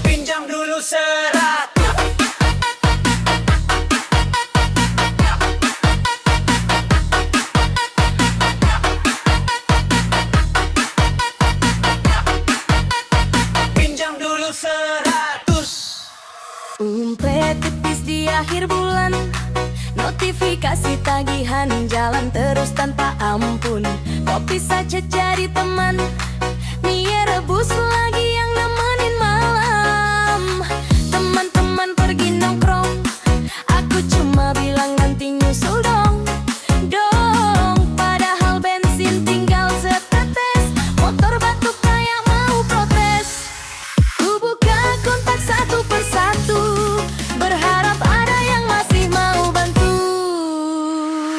Pinjam dulu serat. Pinjam dulu 100. Umpret tipis di akhir bulan, notifikasi tagihan jalan terus tanpa ampun. Kopi saja jadi teman, mie rebus lagi yang nemenin malam. Teman-teman pergi nongkrong, aku cuma bilang nanti nyusul dong. Padahal bensin tinggal setetes, motor batuk kayak mau protes. Ku buka kontak satu persatu, berharap ada yang masih mau bantu.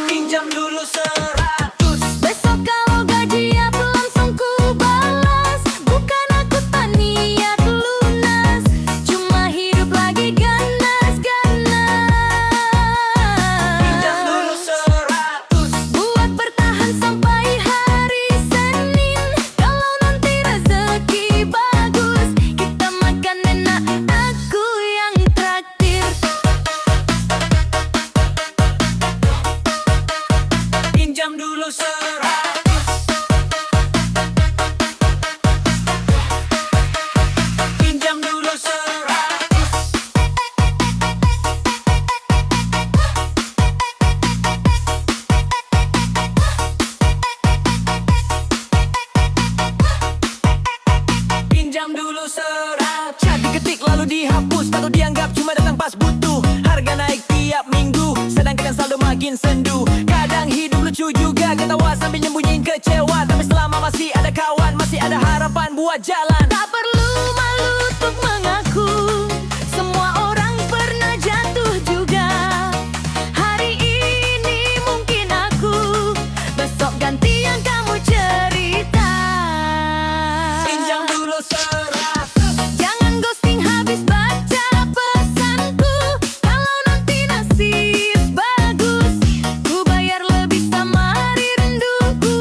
Pinjam dulu 100. Besok kalau gajian langsung ku balas. Bukan aku tak niat lunas, cuma hidup lagi ganas-ganas. Pinjam dulu 100. Buat bertahan sampai hari Senin. Kalau nanti rezeki bagus, kita makan enak, aku yang traktir. Pinjam dulu 100. Pinjam dulu 100. Pinjam dulu 100. Chat diketik lalu dihapus atau dianggap cuma datang pas butuh. Harga naik tiap minggu, sedangkan saldo makin sendu. Kadang hidup lucu juga, ketawa sambil nyembunyiin kecewa. Tapi selama masih ada kawan, masih ada harapan buat jalan. Tak perlu malu untuk mengaku, semua orang pernah jatuh juga. Hari ini mungkin aku, besok ganti yang kamu cerita. Pinjam dulu 100. Jangan ghosting habis baca pesanku. Kalau nanti nasib bagus, ku bayar lebih sama hari rinduku.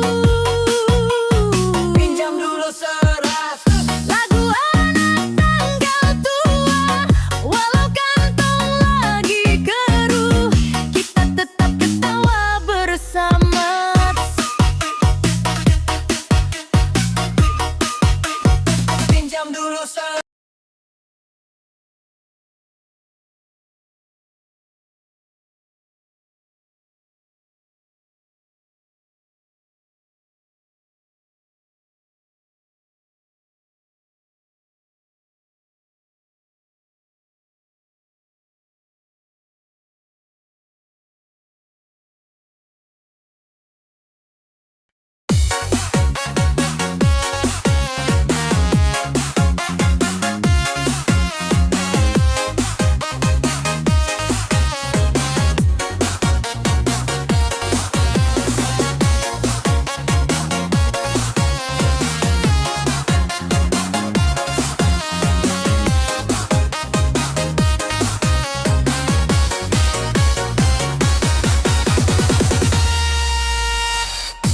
Pinjam dulu 100. Lagu anak tanggal tua, walau kantong lagi keruh, kita tetap ketawa bersama. Pinjam dulu 100.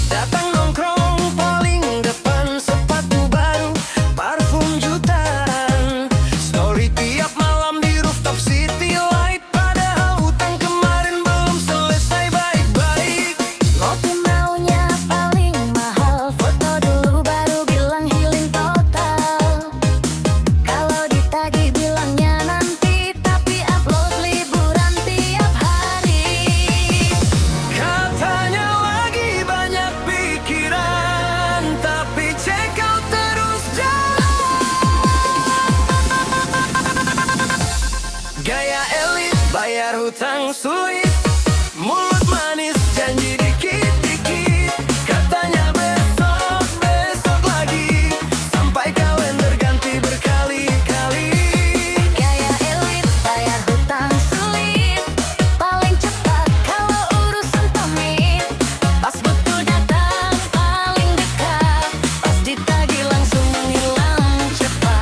Datang nongkrong paling depan, sepatu baru, parfum jutaan. Story tiap malam di rooftop city light, padahal hutang kemarin belum selesai baik-baik. Ngopi maunya paling mahal, foto dulu baru bilang healing total. Kalau ditagih bilangnya nanti, tapi upload liburan tiap hari. Katanya lagi banyak pikiran, tapi check out terus jalan. Gaya elit, bayar hutang sulit, mulut manis, janji dikit-dikit. Katanya besok, besok lagi, sampai kalender ganti berkali-kali. Gaya elit, bayar hutang sulit, paling cepat kalau urusan pamit. Pas butuh datang paling dekat, pas ditagih langsung menghilang cepat.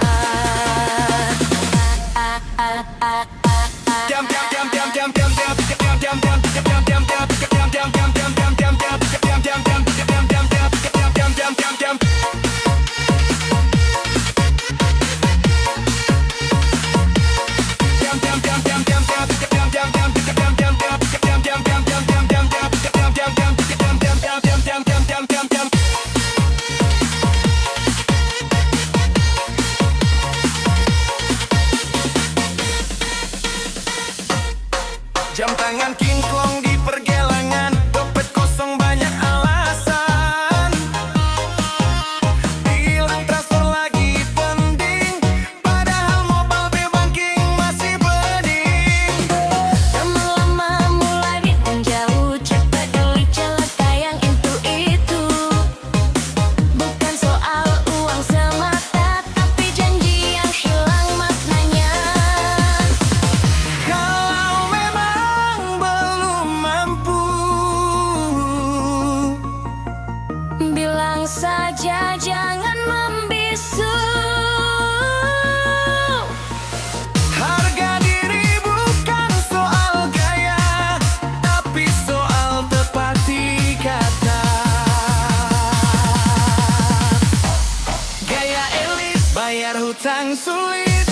sulit.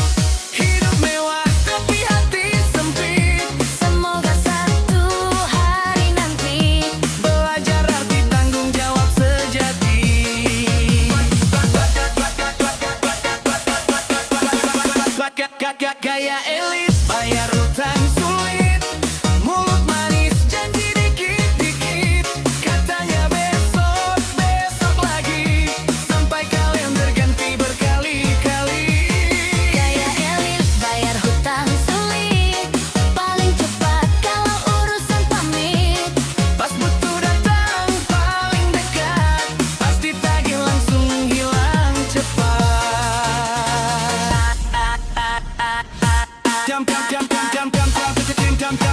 Hidup mewah tapi hati sempit. Semoga satu hari nanti Belajar arti tanggung jawab sejati. Gaya elit, bayar hutang sulit. Mulut manis, janji dikit-dikit. Katanya besok, besok lagi. Sampai kalender ganti berkali-kali. Gaya elit bayar hutang sulit. Paling cepat kalau urusan pamit. Pas butuh datang paling dekat. Pas ditagih langsung hilang cepat. Jam jam jam jam jam jam jam jam jam jam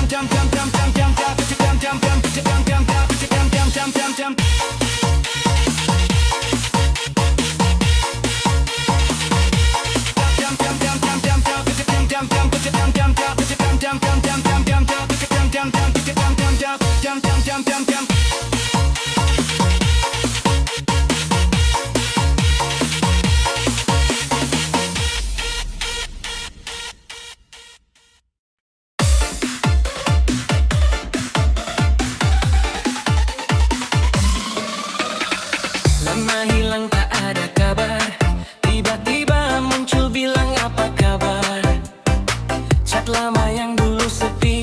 jam jam jam jam jam jam jam jam jam. Lama hilang tak ada kabar. Tiba-tiba muncul bilang apa kabar. Chat lama yang dulu sepi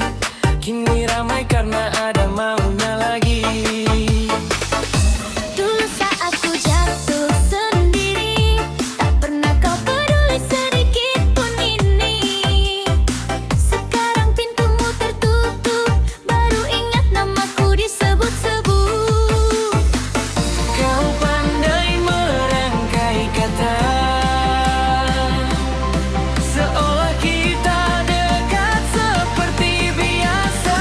kini ramai karena ada maunya lagi. Dulu saat ku jatuh sendiri, tak pernah kau peduli sedikit pun ini. Sekarang pintumu tertutup, baru ingat namaku disebut-sebut. Kau pandai merangkai kata, seolah kita dekat seperti biasa.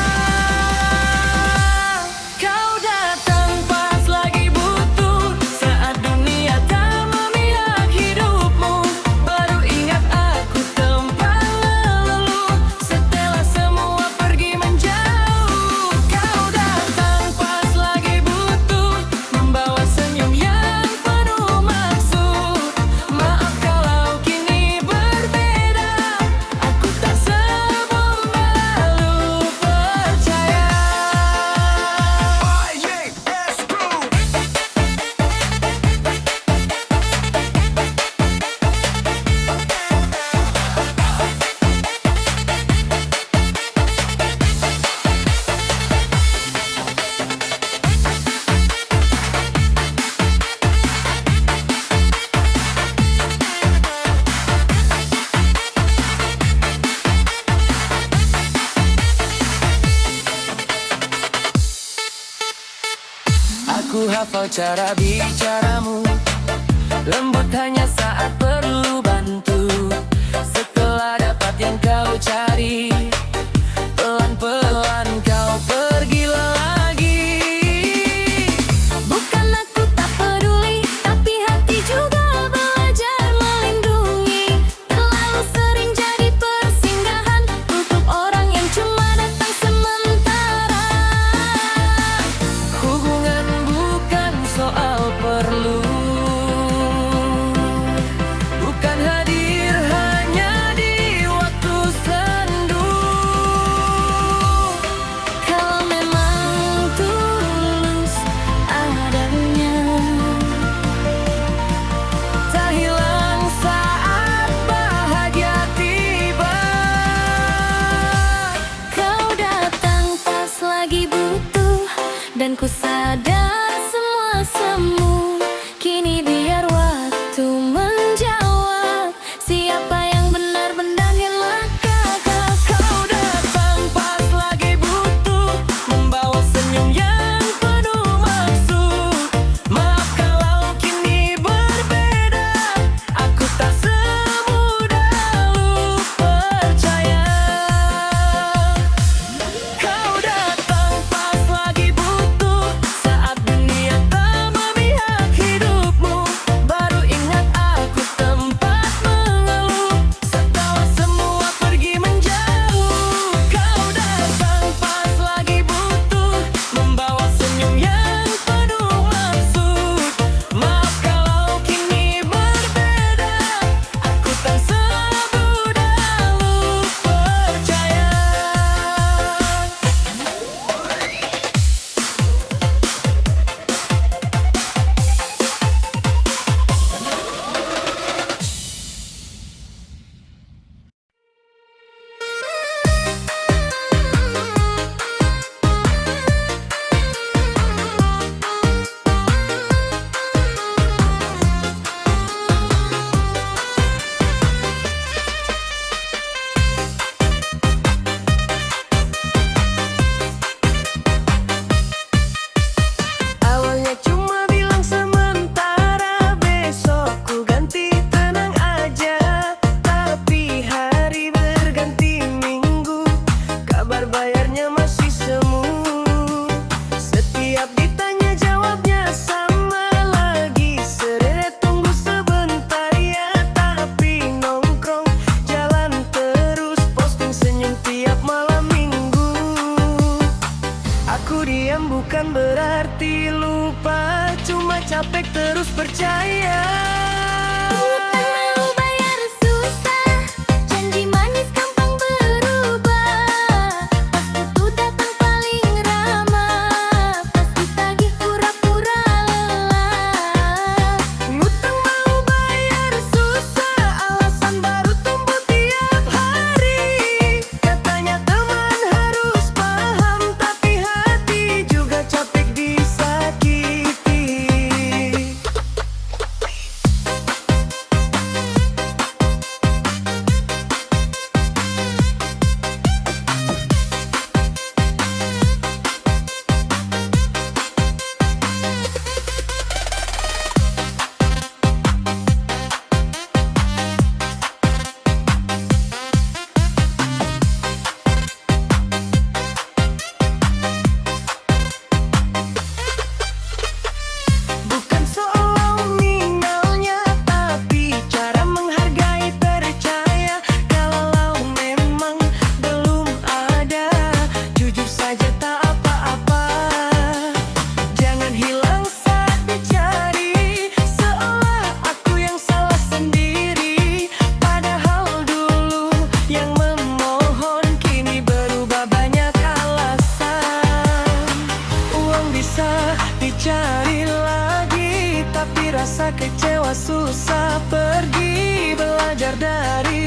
Kau datang pas lagi butuh, saat dunia tak memihak hidupmu. Baru ingat aku tempat lalu, setelah semua pergi menjauh. Kau datang pas lagi butuh, membawa senyum yang penuh maksud. Maaf kalau kini berbeda, aku tak sebombalu percaya. Aku hafal cara bicaramu, lembut hanya saat perlu bantu. Setelah dapat yang kau cari, pelan-pelan kau pergi lagi. Bukan aku tak peduli, tapi hati juga belajar melindungi. Terlalu sering jadi persinggahan untuk orang yang cuma datang sementara. Hubungan bukan soal perlu,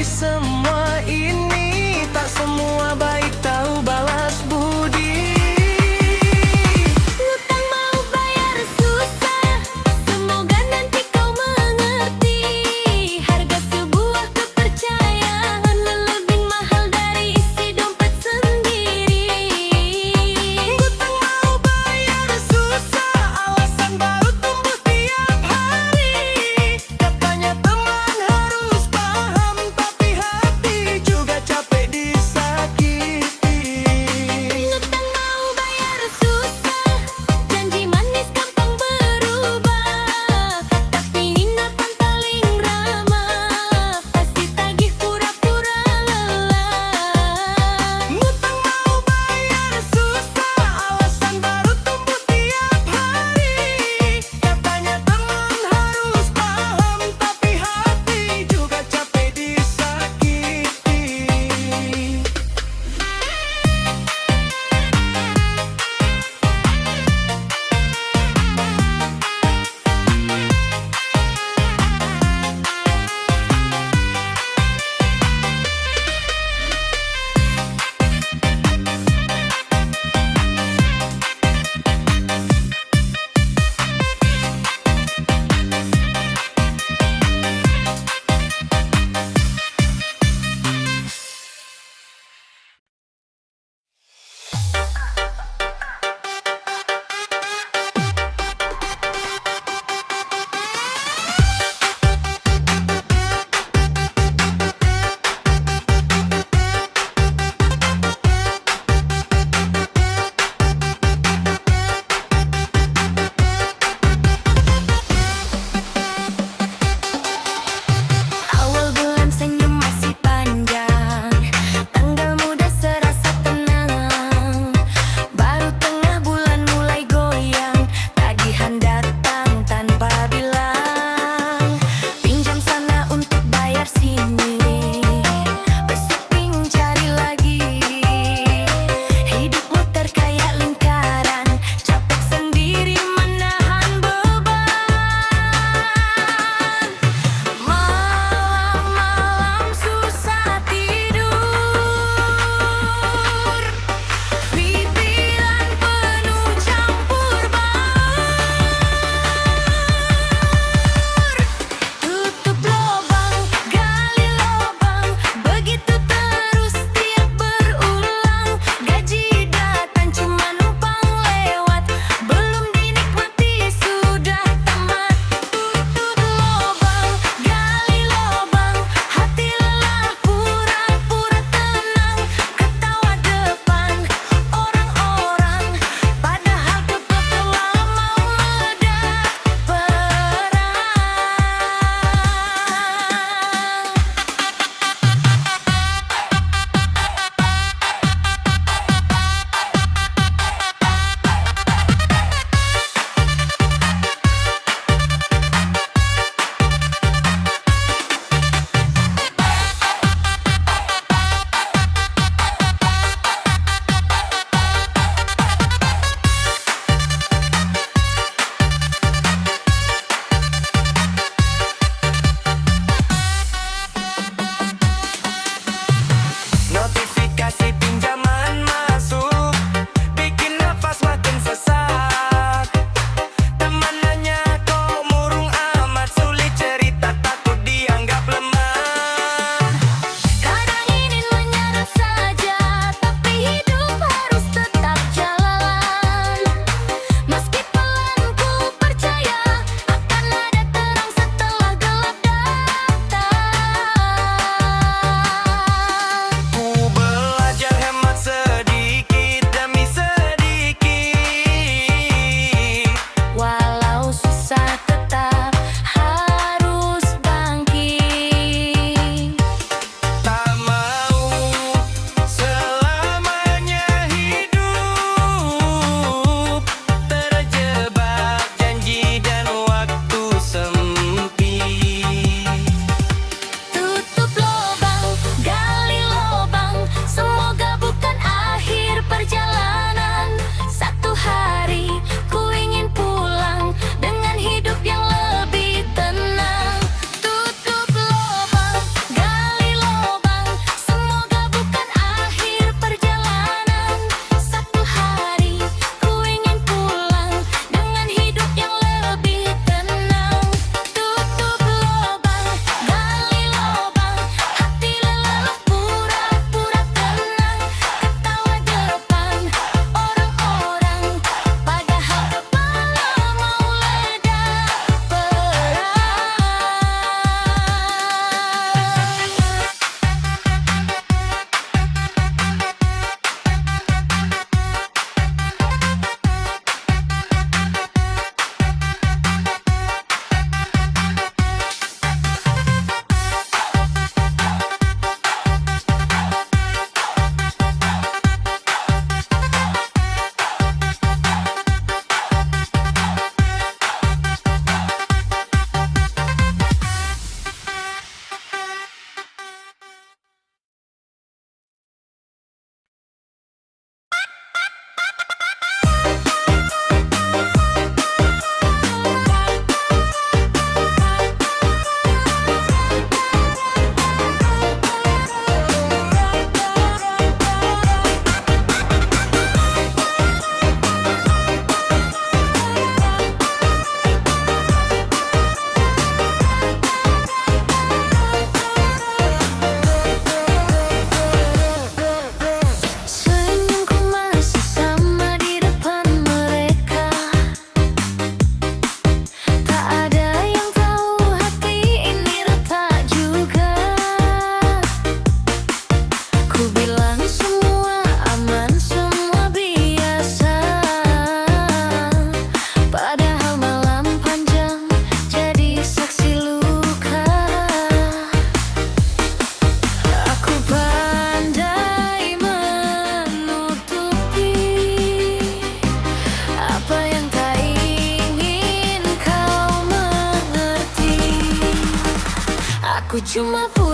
semua ini, tak semua baik tahu balas budi. Ngutang mau bayar susah, semoga nanti kau mengerti. Harga sebuah kepercayaan lebih mahal dari isi dompet sendiri. Ngutang mau bayar susah, alasan baru tumbuh tiap hari. Katanya teman harus paham, tapi hati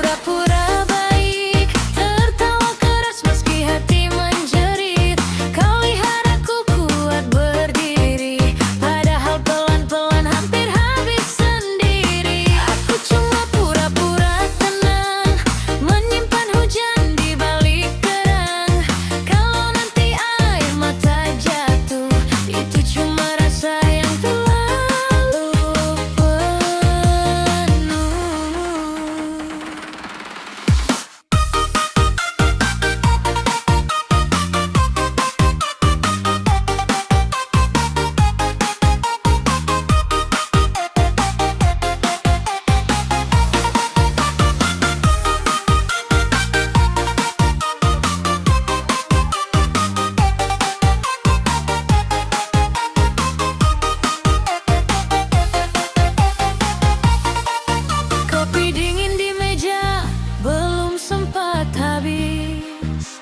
pura-pura baik, tertawa keras meski hati menjerit. Kau lihat aku kuat berdiri, padahal pelan-pelan hampir habis sendiri. Aku cuma pura-pura tenang, menyimpan hujan di balik kerang. Kalau nanti air mata jatuh, itu cuma rasa yang terlalu penuh. Kopi dingin di meja belum sempat habis,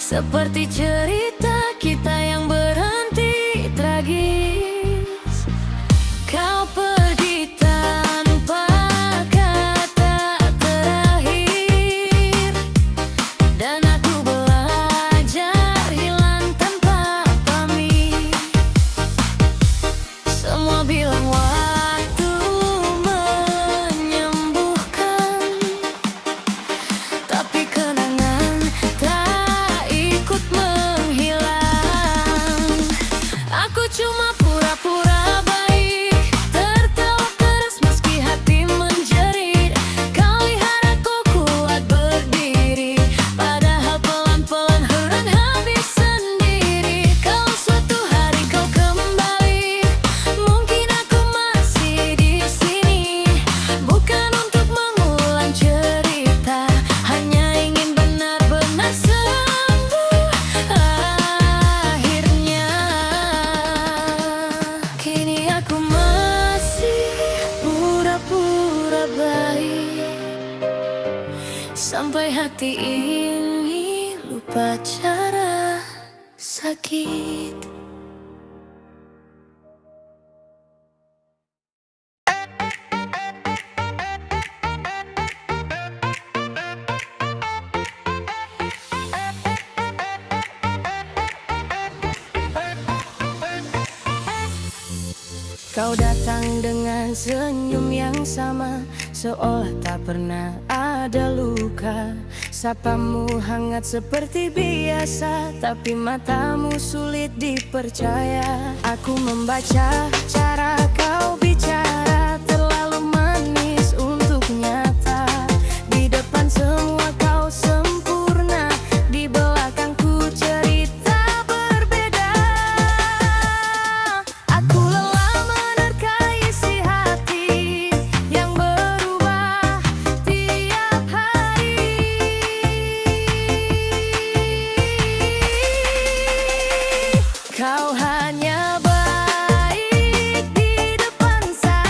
seperti cerita kita yang berhenti tragis. Kau pergi tanpa kata terakhir, dan aku belajar hilang tanpa pamit. Semua bilang waktu menyembuhkan, tapi kenangan tak ikut menghilang. Aku cuma pura-pura baik, tertawa keras meski hati menjerit. Kau lihat aku kuat berdiri, padahal pelan-pelan huruf habis sendiri. Kalau suatu hari kau kembali, mungkin aku masih di sini. Bukan untuk mengulang cerita, hanya ingin benar-benar sembuh akhirnya. Kini aku masih pura-pura baik, sampai hati ini lupa cara sakit. Kau datang dengan senyum yang sama, seolah tak pernah ada luka. Sapamu hangat seperti biasa, tapi matamu sulit dipercaya. Aku membaca cara kau bicara, terlalu manis untuk nyata. Di depan semua kau sempurna, di belakangku cerita berbeda. Aku lelah menerka isi hati yang berubah tiap hari. Kau hanya baik di depan saya.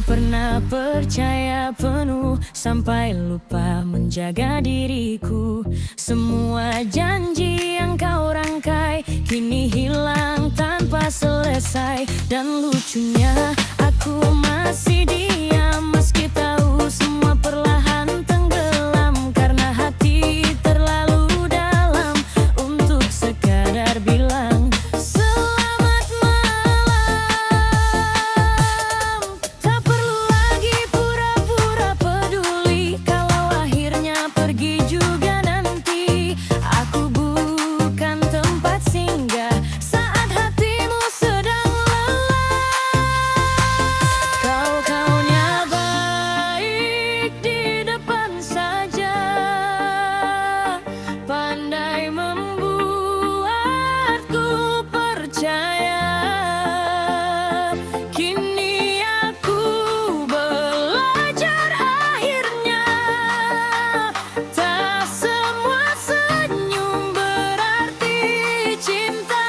pernah percaya penuh sampai lupa menjaga diriku. Semua janji yang kau rangkai kini hilang tanpa selesai. Dan lucunya aku masih diam meski tahu semua perlahan tenggelam. Karena hati terlalu dalam untuk sekadar bilang selamat malam. Tak perlu lagi pura-pura peduli kalau akhirnya pergi juga nanti. Aku bukan tempat singgah saat hatimu sedang lelah. Kau-kaunya baik di depan saja, pandai membuatku percaya. Kini aku belajar akhirnya tak semua senyum berarti cinta.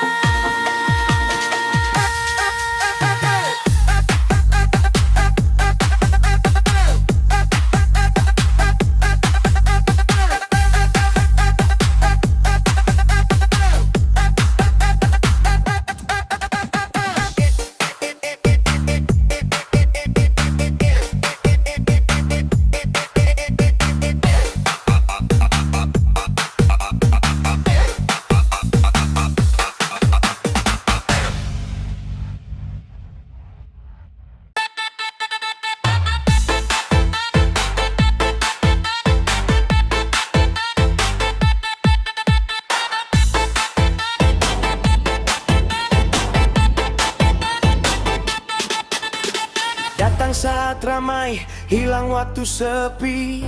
Datang saat ramai, hilang waktu sepi.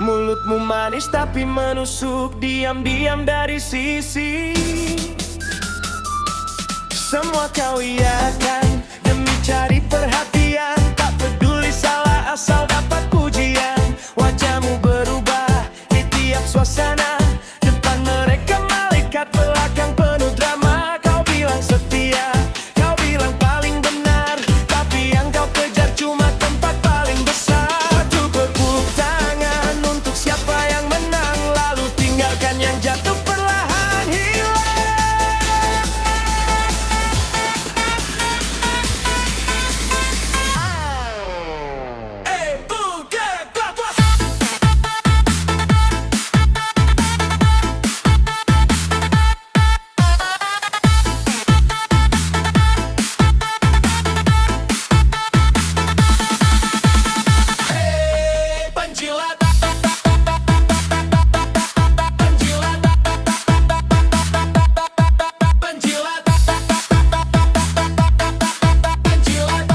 Mulutmu manis tapi menusuk diam-diam dari sisi. Semua kau iakan demi cari perhatian. Tak peduli salah asal dapat pujian. Wajahmu berubah di tiap suasana. Depan mereka malaikat, belakang penuh drama. Kau bilang setia, kau bilang paling benar, tapi yang kau kejar cuma tempat paling besar. Tuh berpeluk tangan untuk siapa yang menang, lalu tinggalkan yang jatuh perlahan hilang. Penjilat, penjilat, penjilat, penjilat,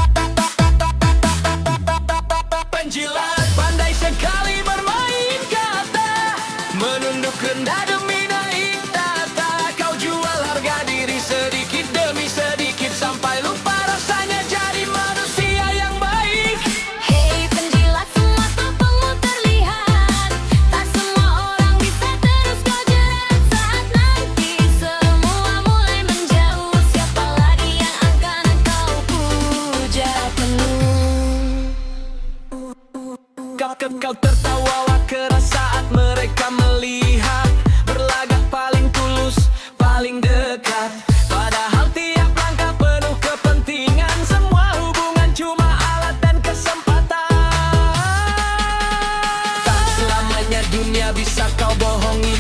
penjilat. Pandai sekali bermain kata, menunduk rendah demi naik tata. Kau jual harga diri sedikit demi sedikit sampai lupa rasanya jadi manusia yang baik. Hei penjilat, semua tak perlu terlihat. Tak semua orang bisa terus kau jerat. Saat nanti semua mulai menjauh, siapa lagi yang akan kau puja penuh? Kau tertawalah keras saat mereka melihat. Berlagak paling tulus, paling dekat. Padahal tiap langkah penuh kepentingan. Semua hubungan cuma alat dan kesempatan. Tak selamanya dunia bisa kau bohongi.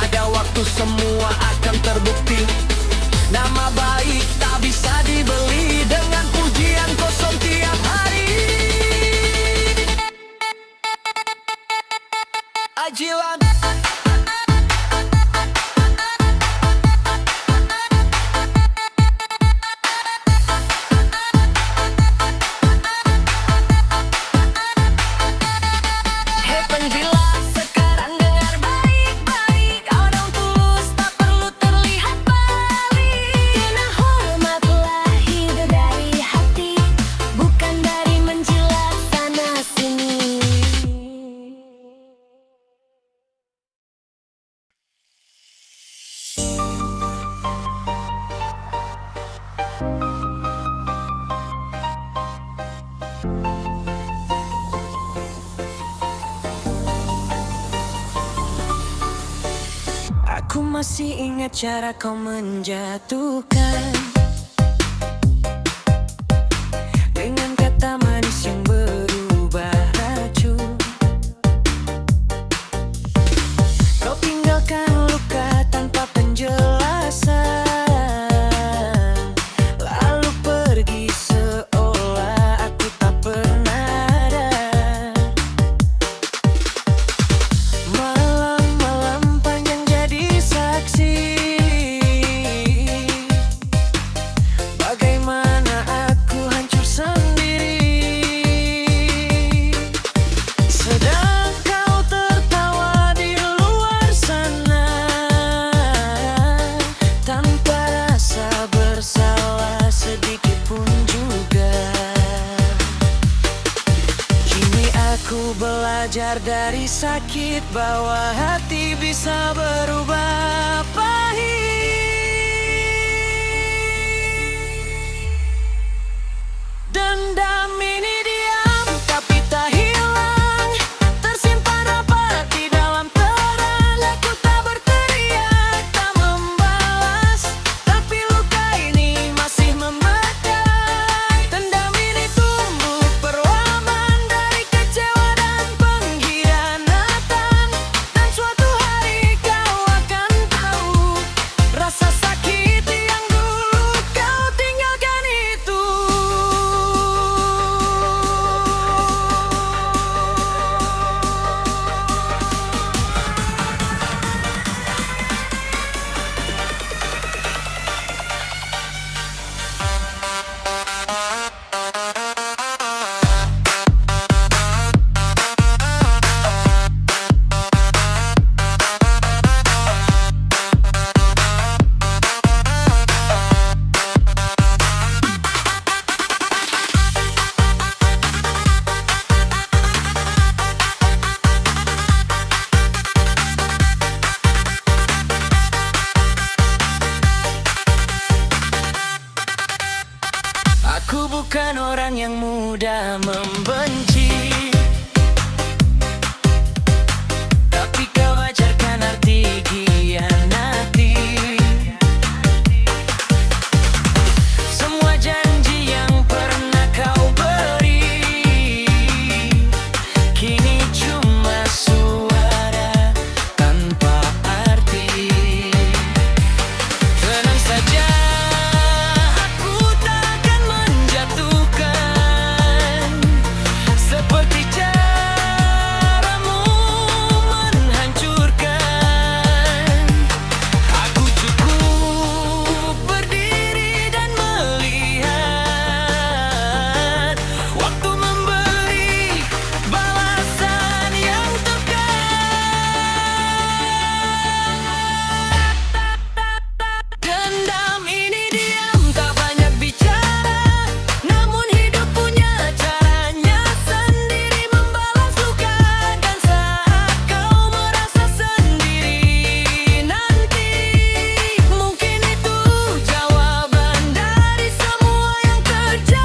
Ada waktu semua akan terbukti. Nama baik tak bisa dibeli dengan pujian kosong tiap hari. Ajilan. Hei penjilat, sekarang dengar baik-baik. Orang tulus tak perlu terlihat baik. Aku masih ingat cara kau menjatuhkan, dengan kata manis yang berubah racun. Kau tinggalkan luka tanpa penjelasan, lalu pergi seolah aku tak pernah ada. Malam-malam panjang jadi saksi, bagaimana aku hancur sendiri. Sedang kau tertawa di luar sana, tanpa rasa bersalah sedikit pun juga. Kini aku belajar dari sakit bahwa hati bisa berubah pahit. Dendam ini diam tapi tak hilang, tersimpan rapat di dalam terang. Aku tak berteriak, tak membalas, tapi luka ini masih membekas. Dendam ini tumbuh perlahan dari kecewa dan pengkhianatan, dan suatu hari kau akan tahu rasa sakit yang dulu kau tinggalkan itu. Aku bukan orang yang mudah membenci, tapi kau ajarkan arti khianati. Semua janji yang pernah kau beri kini cuma suara tanpa arti. Tenang saja, aku takkan menjatuhkan seperti caramu menghancurkan. Aku cukup berdiri dan melihat waktu memberi balasan yang tepat. Dendam ini diam, tak banyak bicara, namun hidup punya caranya sendiri membalas luka. Dan saat kau merasa sendiri nanti, mungkin itu jawaban dari semua yang terjadi.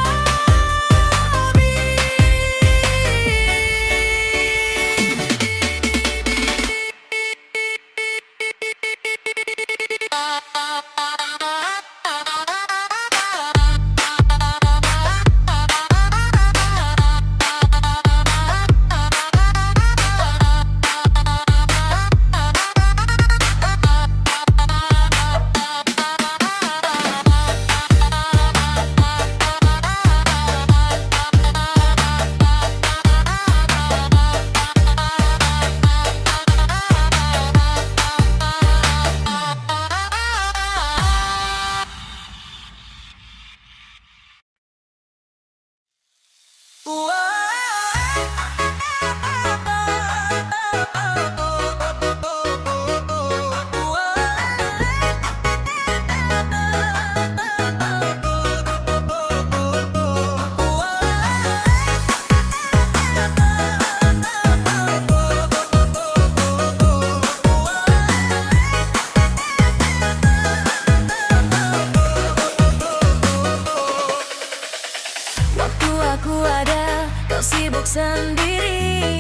sibuk sendiri.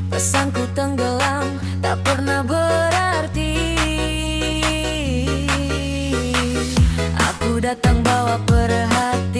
Pesanku tenggelam, tak datang bawa perhatian.